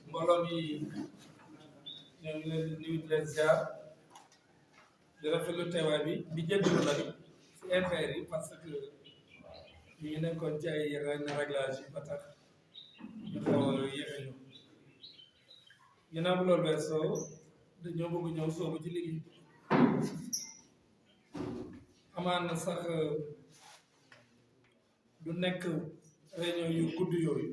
mbooloo mi ñoo ngi leen di nuyu di leen ziar di rafetlu teewaay bi di jégalu nag si affaire yi parce que ñu ngi nekkoon ci ay réglage yi ba tax ñu xaw a yéex a ñëw ginnaaw bu loolu weesoo dañoo bëgg ñëw soobu ci liggéey amaan na sax du nekk réunion yu gudd yooyu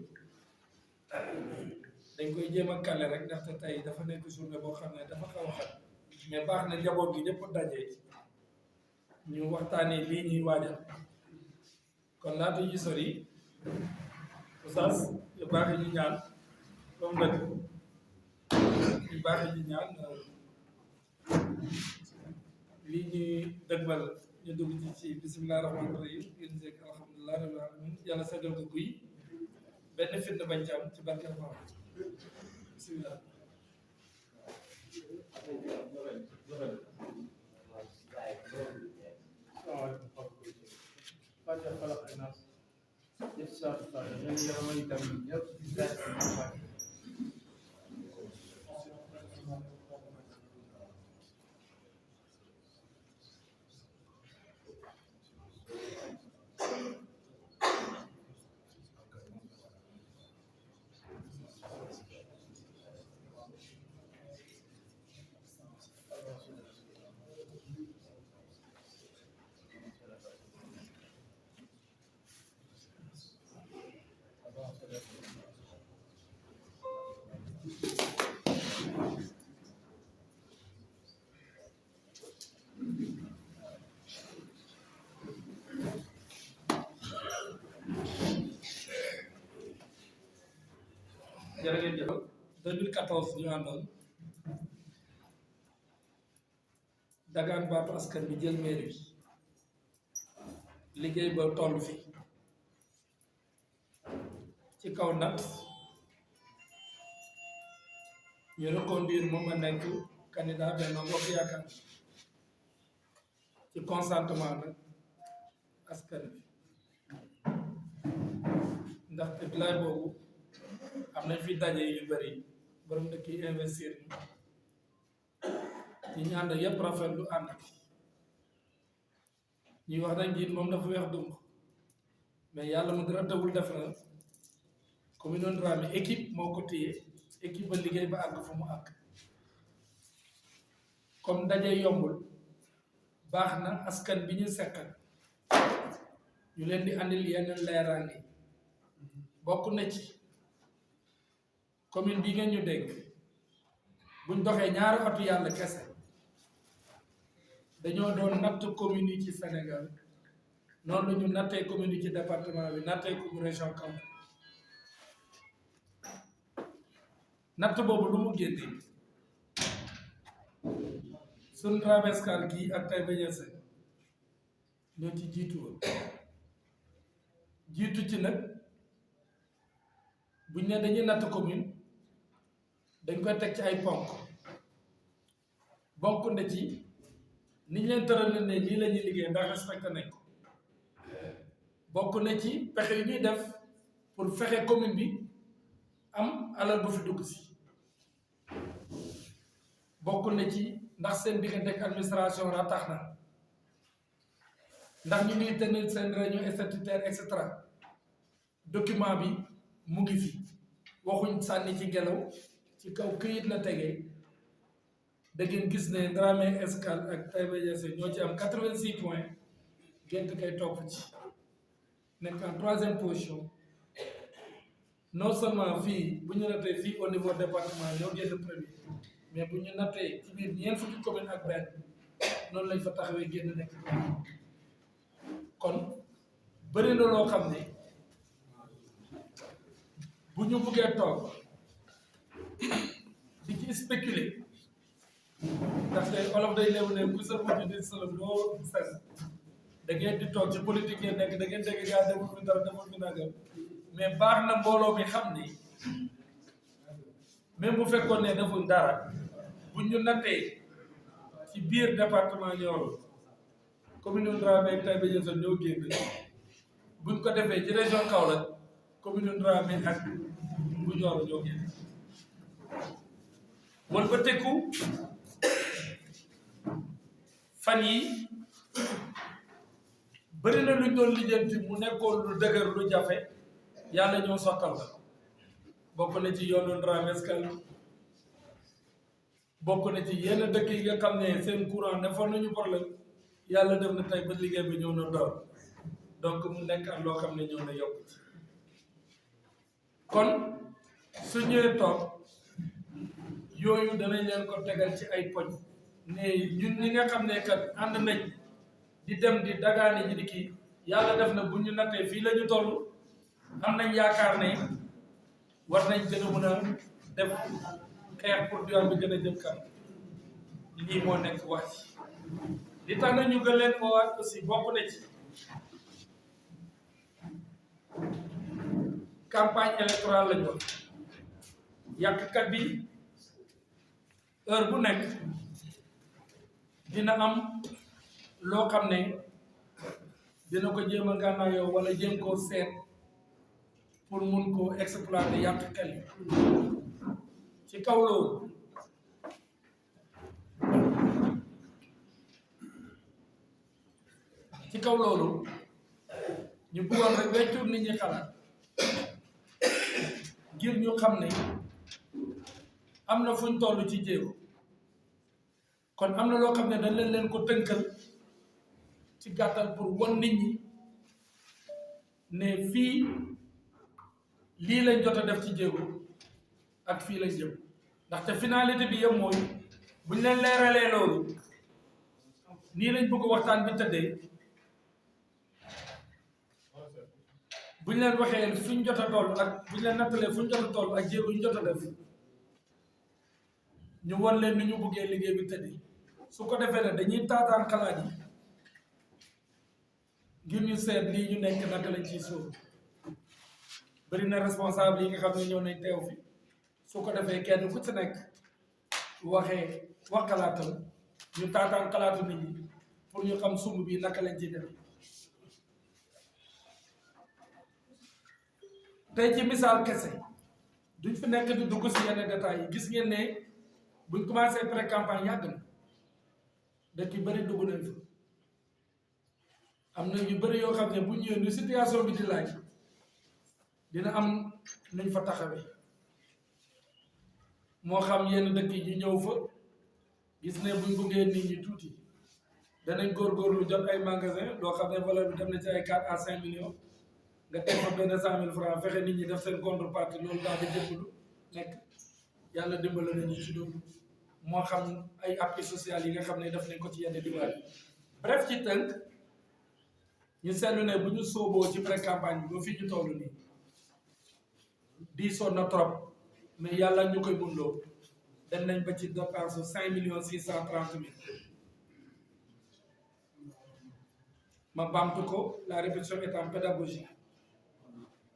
dañ koy jéem a kale rek ndaxte tey dafa nekk journée boo xam ne dafa xaw a xat mais baax na njaboot gi ñëpp daje ñu waxtaanee lii ñuy waajal kon laata ñuy sori oustaz yu baax yi ñu ñaan comme nag yu baax yi ñu ñaan lii ñuy dëgmal ñu dugg ci bisimilah rahmaani rahim yéen seeg alhamdulilah rabbil alamin yàlla seddal ko guy benn fitna bañ ci am ci barke Alxuraan bisimilah. jërë ngeen jëf 2014 ñu àndoon dagaan baatu askan bi jël mairie bi liggéey ba toll fi ci kaw nat ñu reconduire moom a nekk candidat Benno Bokk Yaakaar ci consentement nag askan bi ndaxte bilaay boobu am nañ fi daje yu bëri borom dëkk yi investir ñu ñu ànd yëpp rafetlu ànd ñuy wax nañ njiit moom dafa weex donc mais yàlla mu dara tawul def na commune Dramé équipe moo ko téye équipe ba liggéey ba àgg fu mu àgg comme daje yombul baax na askan bi ñu seqal ñu leen di andil yenn leeraange bokk na ci commune bi ngeen ñu dégg buñ doxee ñaari atu yàlla kese dañoo doon natt commune yi ci Sénégal noonu la ñu nattee commune yi ci département bi nattee ko région Kaolack natt boobu lu mu génnee sun Dramé Escale gii ak Taïba Niassène ñoo ci jiitu woon jiitu ci nag buñ ne dañuy natt commune dañ koy teg ci ay ponk bokk na ci niñ leen tëral ne lii la ñuy liggéey ndax respecté nañ ko bokk na ci pexe yu ñuy def pour fexe commune bi am alal bu fi dugg si bokk na ci ndax seen diggante ak administration ratax na ndax ñu ngi tenir seen réunion statutaire et cetera document bi mu ngi fi waxuñ sànni ci ngelaw ci kaw këyit la tegee da ngeen gis ne Dramé Escale ak Taïba Niassène ñoo ci am 86 points Gént kay topp ci nekk en 3e position non seulement fii bu ñu nattee fii au niveau département ñoo génn premier mais bu ñu nattee ci biir ñeent fukki commune ak benn noonu lañ fa taxawee génn nekk kon bëri na loo xam ne bu ñu buggee toog di ci spéculer ndaxte olof day leewu ne ku sa mujj di sëlëm doo sen da ngeen di toog ci politique yi nekk da ngeen dégg gaa deful fi dara deful fi nagam mais baax na mbooloo mi xam ni même bu fekkoon ne deful dara bu ñu nattee ci biir département Nioro commune Dramé ak Taïba Niassène ñoo génn buñ ko defee ci région Kaolack commune Dramé ak bu Nioro ñoo génn wal ba tekku fan yi bëri na luñ doon lijjanti mu nekkoon lu dëgër lu jafe yàlla ñoo sottal la bokk na ci yoonu Dramé Escale bokk na ci yenn dëkk yi nga xam ne seen courant defoon nañu problème yàlla def na tey ba liggéey bi ñëw na door donc mu nekk ak loo xam ne ñëw na yokk ci kon su ñëwee toog yooyu danañ leen ko tegal ci ay poñ ne ñun ñi nga xam ne kat ànd nañ di dem di dagaane ji di kii yàlla def na bu ñu nattee fii la ñu toll am nañ yaakaar ne war nañ gën a mën a def xeex pour diwaan bi gën a jëm kanam lii moo nekk wax li tax na ñu gën leen ko waat aussi bokk na ci campagne électorale lañ wax yàqkat bi heure bu nekk dina am loo xam ne dina ko jéem a gànnaayoo wala jéem koo seet pour mun koo exploiter yàqkat yi ci kaw loolu ñu bëggoon rek weccur nit ñi xalaat ngir ñu xam ne am na fuñ toll ci jéego kon am na loo xam ne dañ leen ko tënkal ci gàttal pour won nit ñi ne fii lii lañ jot a def ci jéego ak fii lañ jëm ndaxte finalité bi yëpp mooy buñ leen leeralee loolu nii lañ bëgg waxtaan bi tëddee buñ leen waxee fuñ jot a toll ak buñ leen nattalee fuñ jot a toll ak jéego ñu jot a def ñu won leen ni ñu bëggee liggéey bi tëddee su ko defee ne dañuy taataan xalaat yi ngir ñu seet lii ñu nekk naka lañ ciy sóob bëri na responsable yi nga xam ne ñëw nañ teew fi su ko defee kenn ku ci nekk waxee wax xalaatam ñu taataan xalaatu nit ñi pour ñu xam sumb bi naka lañ ciy def tey ci misaal kese duñ fi nekk di dugg si yenn détails yi gis ngeen ne buñ commencé pré campagne yàgg na dëkk yu bëri dugg nañ fi am na yu bëri yoo xam ne bu ñëwee ni situation bi di laaj dina am nuñ fa taxawee moo xam yenn dëkk yi ñu ñëw fa gis ne buñ buggee nit ñi tuuti danañ góorgóorlu jot ay magasin loo xam ne valeur bi dem na ci ay 4 à 5 millions nga teg fa benn 100 000 francs fexe nit ñi def seen contrepartie loolu daal di jébbalu nekk yàlla dimbala nañu ci loolu moo xam ay appui social yi nga xam ne def nañ ko ci yenn diwaan yi bref ci tënk ñu seetlu ne bu ñu sooboo ci pré campagne bi ba fi ñu toll nii diisoon na trop mais yàlla ñu koy mundoo dem nañ ba ci dépense 5 630 000 ma baamtu ko la répétition étant pédagogique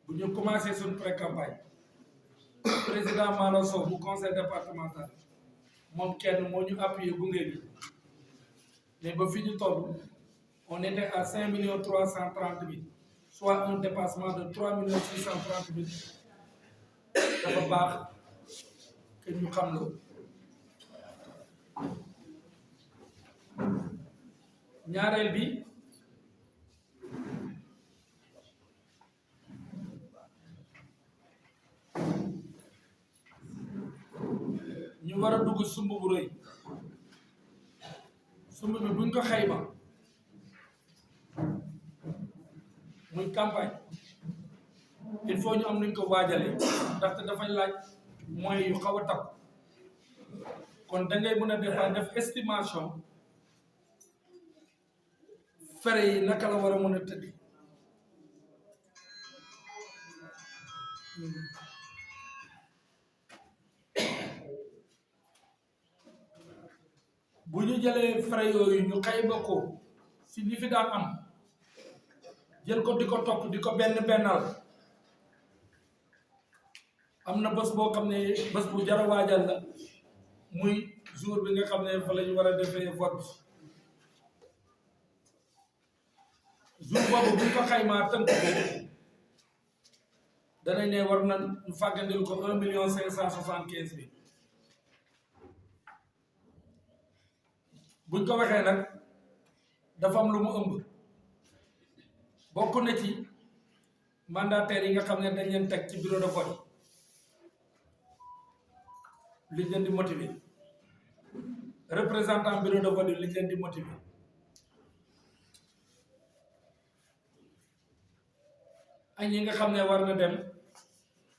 bu ñu commencé suñu pré campagne président Malo Sow bu conseil départemental moom kenn moo ñu appuyé gunge bi mais ba fi ñu toll on était à 5 330 000 soit un dépassement de 3 630 000 dafa baax que ñu xam loolu ñaareel bi ñu war a dugg sumb bu rëy sumb bi buñ ko xayma muy campagne il faut ñu am nuñ ko waajalee ndaxte dafay laaj moyens yu xaw a takku kon da ngay mën a def estimation fere yi naka la war a mën a tëddi bu ñu jëlee fere yooyu ñu xayma ko si li fi daan am jël ko di ko topp di ko bennal am na bés boo xam ne bés bu jar a waajal la muy jour bi nga xam ne fa la ñu war a defee vote jour boobu bu ñu ko xaymaa tënk ko danañ ne war na ñu fàggandil ko 1,575,000 buñ ko waxee nag dafa am lu mu ëmb bokk na ci mandataires yi nga xam ne dañ leen teg ci bureau de vote li leen di motiver représentant bureau de vote li leen di motiver ak ñi nga xam ne war na dem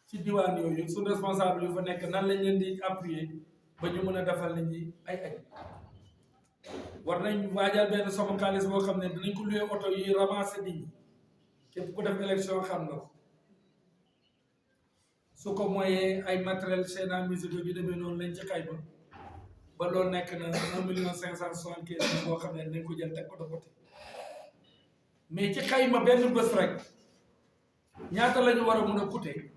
ci diwaan yooyu su responsable yu fa nekk nan lañ leen di appuyer ba ñu mën a defal nit ñi ay añ war nañ waajal benn somme xaalis boo xam ne dinañ ko loué oto yi ramasser nit ñi képp ku def élection xam na ko su ko moyee ay matériel chaîne à musique yu demee noonu lañ ci xayma ba loolu nekk na 1,575,000 boo xam ne dinañ ko jël teg ko de côté mais ci xayma benn bés rek ñaata la ñu war a mën a coûter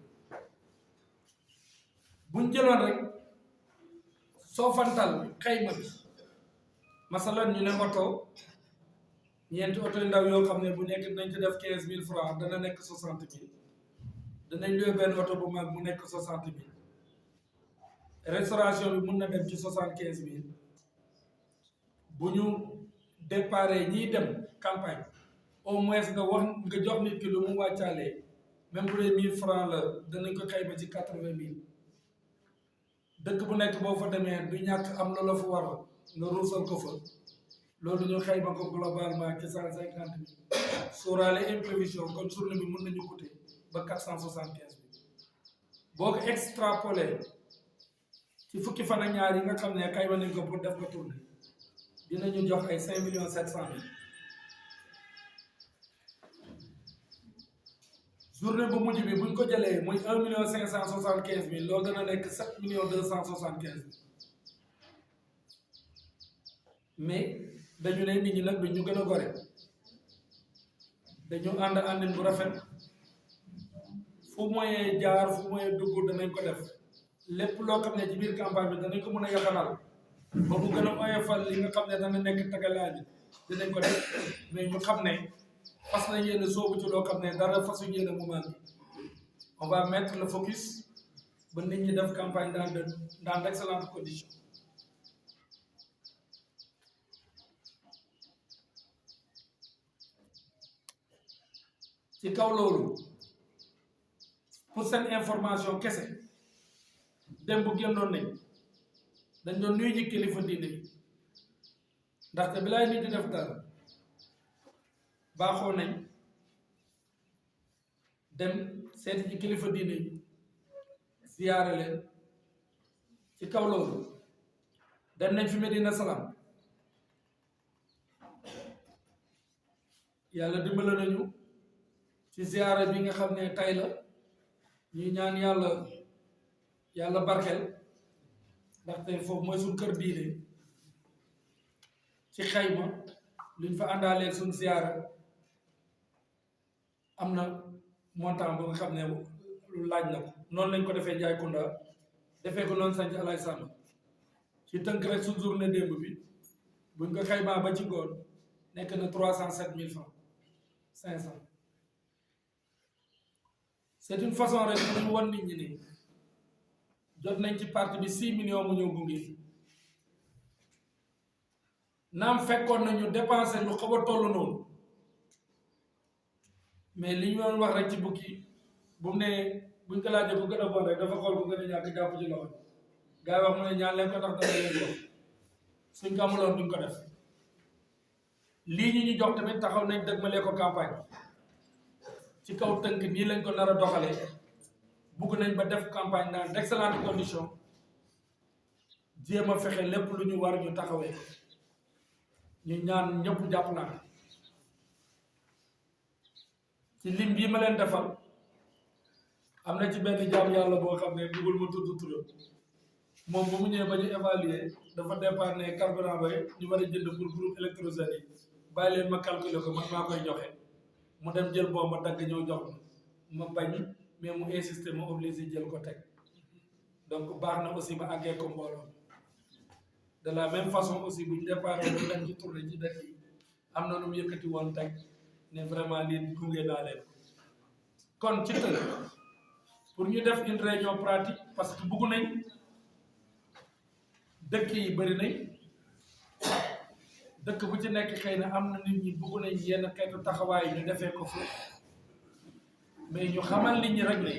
buñ jëloon rek soofantal xayma bi masalan ñu ne oto ñeenti oto yu ndaw yoo xam ne bu nekk dinañ ci def 15,000 francs dana nekk 60,000 danañ luy benn oto bu mag mu nekk 60,000 restauration bi mun na dem ci 75,000 bu ñu déparé ñiy dem campagne au moins nga wax nga jox nit ki lu mu wàccaalee même bu dee 1,000 francs la danañ ko xayma ci 80,000 dëkk bu nekk boo fa demee du ñàkk am la la fa waral nga ruusal ko fa loolu ñu xayma ko globalement ci 150,000 sóoraale imprévision kon journée bi mën nañu coûter ba 475,000 boo ko extrapolé ci fukki fan ak ñaar yi nga xam ne xayma nañ ko pour def ko tournée dinañu jox ay 5,700,000 journée bu mujj bi buñ ko jëlee muy 1,575,000 loolu dana nekk 7,275,000 mais dañu ne nit ñi nag duñ ñu gën a gore dañu àndin bu rafet fu moyen jaar fu moyen dugg danañ ko def lépp loo xam ne ci biir campagne bi danañ ko mën a yaxanal ba mu gën a oyofal li nga xam ne dana nekk tagalaay bi dinañ ko def mais ñu xam ne fas nañ yéene soobu ci loo xam ne dara fasuñ yéene moment bi on va mettre le focus ba nit ñi def campagne dans d'excellentes conditions ci kaw loolu pour seen information kese démb génnoon nañ dañ doon nuyu ji kilifa diine yi ndaxte bilaay nit di def dara baaxoo nañ dem seeti ci kilifa diine yi ziyaare leen ci kaw loolu dem nañ fi Medina Salaam yàlla dimbale nañu ci ziyaare bi nga xam ne tay la ñuy ñaan yàlla barkel ndaxte foofu mooy suñ kër diine ci xayma luñ fa àndaalee suñ ziyaara am na montant bu nga xam ne laaj na ko noonu lañ ko defee Njaay Kunda defee ko noonu sanc Alaaj Sàmb ci tënk rek suñ journée démb bi buñ ko xaymaa ba ci ngoon nekk na 307,000 francs 500 c'est une façon rek pour ñu wan nit ñi ne jot nañ ci parti bi 6 millions mu ñëw gunge naam fekkoon nañu dépensé lu xaw a toll noonu mais li ñu doon wax rek ci bukki bu mu ne buñ ko laajee ku gën a bon rek dafa xool ku gën a ñàkk jàpp ci loxo gars yi wax mu ne ñaan leen ko ndax dama leen jox suñ ko amuloon duñ ko def lii ñu jox tamit taxaw nañ dëgmalee ko campagne ci kaw tënk nii lañ ko nar a doxalee bugg nañ ba def campagne dans d'excellentes conditions jéem a fexe lépp lu ñu war ñu taxawee ñu ñaan ñëpp jàpp naa ci lim bii ma leen defal am na ci benn jaam yàlla boo xam ne bëggul ma tudd turam moom ba mu ñëwee ba ñu évaluer dafa départ ne carburant ba ñu war a jënd pour groupe électrogène yi bàyyi leen ma calculer ko man maa koy joxe mu dem jël boobu ma dagg ñëw jox ma bañ mais mu insister ma obligé jël ko teg donc baax na aussi ma àggee ko mbooloo de la même façon aussi bu ñu départ ba dem ci tournée ci dëkk yi am na lu mu yëkkati woon teg ne vraiment lii gunge naa leen kon ci tënk pour ñu def une réunion pratique parce que bugg nañ dëkk yi bëri nañ dëkk bu ci nekk xëy na am na nit ñi bugg nañ yenn xeetu taxawaay ñu defee ko fa mais ñu xamal nit ñi rek ne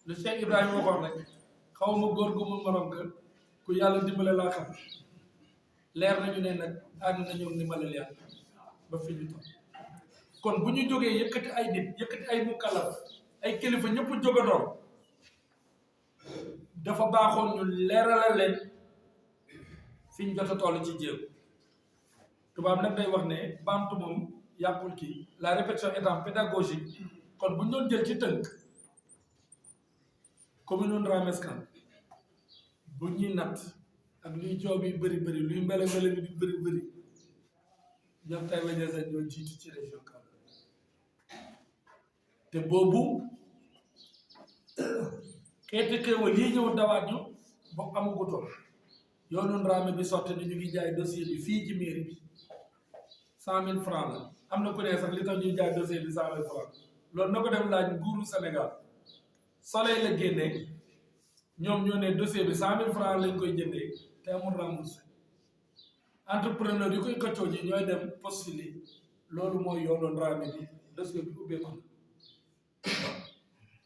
lu Cheikh Ibrahima waxoon rek xaw ma góor gu mu morom que ku yàlla dimbale laa xam leer nañu ne nag ànd nañu ndimbalal yàlla ba fi ñu toll kon bu ñu jógee yëkkati ay nit yëkkati ay mukallaf ay kilifa ñëpp jógandoor dafa baaxoon ñu leeralal leen fi ñu jot a toll ci jéem tubaab nag day wax ne baamtu moom yàqul kii la répétition étant pédagogique kon bu ñu doon jël ci tënk commune Ndramé Escale bu ñuy natt ak luy coow bi bëri bëri luy mbele mbele bi di bëri bëri ñoom Taïba Niassène ñoo jiitu ci région Kaolack te boobu xeeti xéewal yi ñëw dawaat ñu bokk amagutoon yoonu Ndramé bi sotti ni ñu ngi jaay dossier bi fii ci mairie bi 100 000 francs la am na ku ne sax li tax ñuy jaay dossier bi 100 000 francs loolu na ko dem laaj nguuru Sénégal soleil la génnee ñoom ñoo ne dossier bi 100 000 francs lañ koy jëndee te amul remboursé entrepreneur yi koy këccoo ji ñooy dem postuler loolu mooy yoonu Ndramé bi dossier bi ubbeeku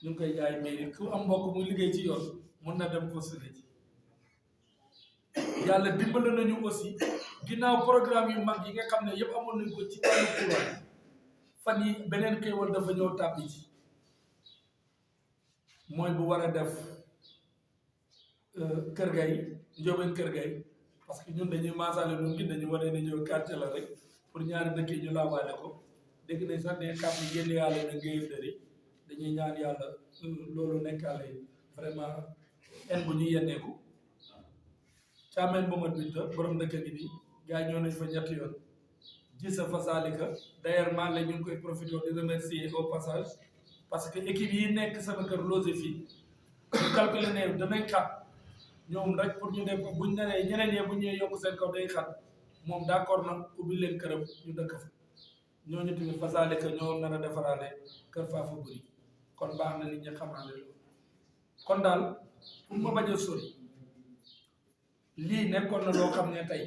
ñu ngi koy jaay mairie ku am mbokk muy liggéey ci yoon mun na dem postuler ji yàlla dimbali nañu aussi ginnaaw programme yu mag yi nga xam ne yëpp amoon nañ ko ci wàllu courant fan yi beneen xéewal dafa ñëw tàbbi ci mooy bu war a def Kër Gay Njóobeen Kër Gay parce que ñun dañuy maasale ñun ngi dañu wane ne ñëw quartier la rek pour ñaari dëkk yi ñu laawaale ko dégg nañ sax ne xam ni génn yàlla na ngéyëf dëri dañuy ñaan yàlla loolu nekkaale vraiment en bu ñuy yenneeku caameen Momadou Binta borom dëkk gi nii gars yi ñoo nañ fa ñetti yoon gisa fa saalika d'ailleurs maa la ñu ngi koy profité di remercier au passage parce que équipe yi nekk sama kër logé fii ñu calculer ne danañ xat ñoom rek pour ñu def buñ neree ñeneen ñee bu ñëwee yokk seen kaw day xat moom d'accord na ubbi leen këram ñu dëkk fa ñooñu tamit fa saalika ñoo nar a defaraale kër Faafa Buri kon baax na nit ñi xamaale loolu kon daal pour ma bañ a sori lii nekkoon na loo xam ne tey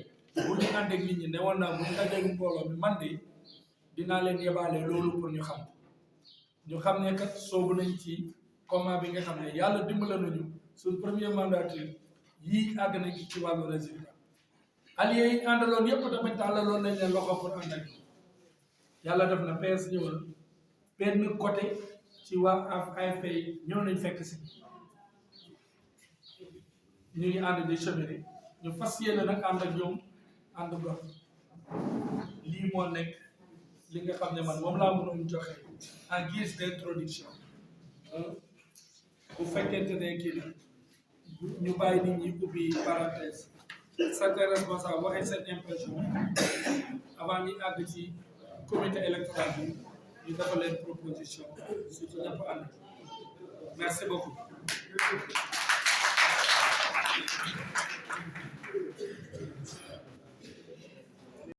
bu ñu ànd ak nit ñi ne woon naa bu ñu dajeeg mbooloo mi man de dinaa leen yebaale loolu pour ñu xam ne kat soobu nañ ci combat bi nga xam ne yàlla dimbala nañu suñ premier mandature yii àgg nañ ci wàllu résultat alliés yi àndaloon yëpp tamit tàllaloon nañ leen loxo pour ànd ak yàlla def na PS ñëwal benn côté ci waa AFP ñëw nañ fekk si ñu ngi ànd di cheminer ñu fas yéene nag ànd ak ñoom ànd gox lii moo nekk li nga xam ne man moom laa mënoon joxe en guise d'introduction bu fekkente ne kii la ñu bàyyi nit ñi ubbi parenthèse certains responsables waxee seen impression avant ñuy àgg ci comité électoral bi ñu defal leen proposition surtout ñëpp ànd merci beaucoup.